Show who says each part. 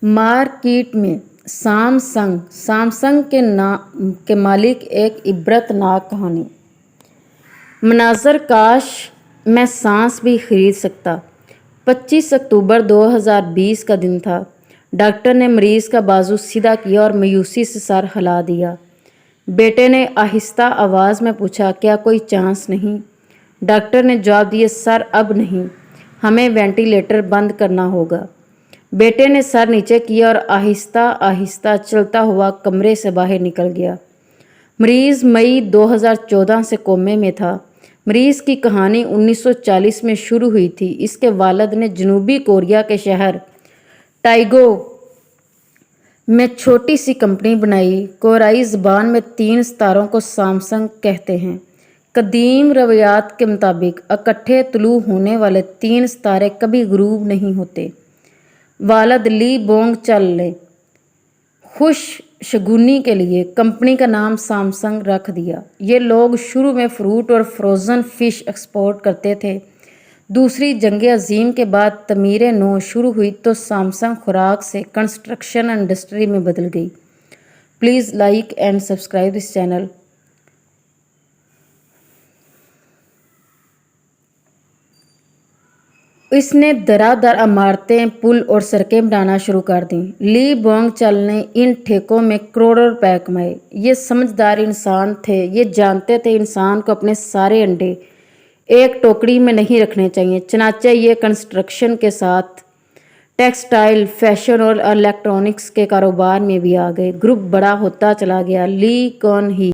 Speaker 1: Market में Samsung के नाम के मालिक एक इबरतनाक कहानी। मनाज़र काश मैं सांस भी खरीद सकता। 25 अक्टूबर 2020 का दिन था। डॉक्टर ने मरीज़ का बाजू सीधा किया और मायूसी से सर हिला दिया। बेटे ने आहिस्ता आवाज़ में पूछा, क्या कोई चांस नहीं? डॉक्टर ने जवाब दिया, सर अब नहीं, हमें वेंटिलेटर बंद करना होगा। बेटे ने सर नीचे किया और आहिस्ता आहिस्ता चलता हुआ कमरे से बाहर निकल गया। मरीज़ मई 2014 से कोमे में था। मरीज़ की कहानी 1940 में शुरू हुई थी। इसके वालिद ने जनूबी कोरिया के शहर टाइगो में छोटी सी कंपनी बनाई। कोरियाई ज़बान में 3 सितारों को सैमसंग कहते हैं। कदीम रवायात के मुताबिक इकट्ठे तुलू होने वाले 3 सितारे कभी गुरूब नहीं होते। वालिद ली बोंग चल ने खुश शगुनी के लिए कंपनी का नाम सैमसंग रख दिया। ये लोग शुरू में फ्रूट और फ्रोज़न फ़िश एक्सपोर्ट करते थे। दूसरी जंग अज़ीम के बाद तमीर नौ शुरू हुई तो सैमसंग खुराक से कंस्ट्रक्शन इंडस्ट्री में बदल गई। Please like and subscribe this channel. इसने दरादर इमारतें, पुल और सड़कें बनाना शुरू कर दी। ली बोंग चल ने इन ठेकों में करोड़ों रुपए कमाए। ये समझदार इंसान थे। ये जानते थे इंसान को अपने सारे अंडे एक टोकरी में नहीं रखने चाहिए। चनाचे ये कंस्ट्रक्शन के साथ टेक्सटाइल, फैशन और इलेक्ट्रॉनिक्स के कारोबार में भी आ गए। ग्रुप बड़ा होता चला गया। ली कौन ही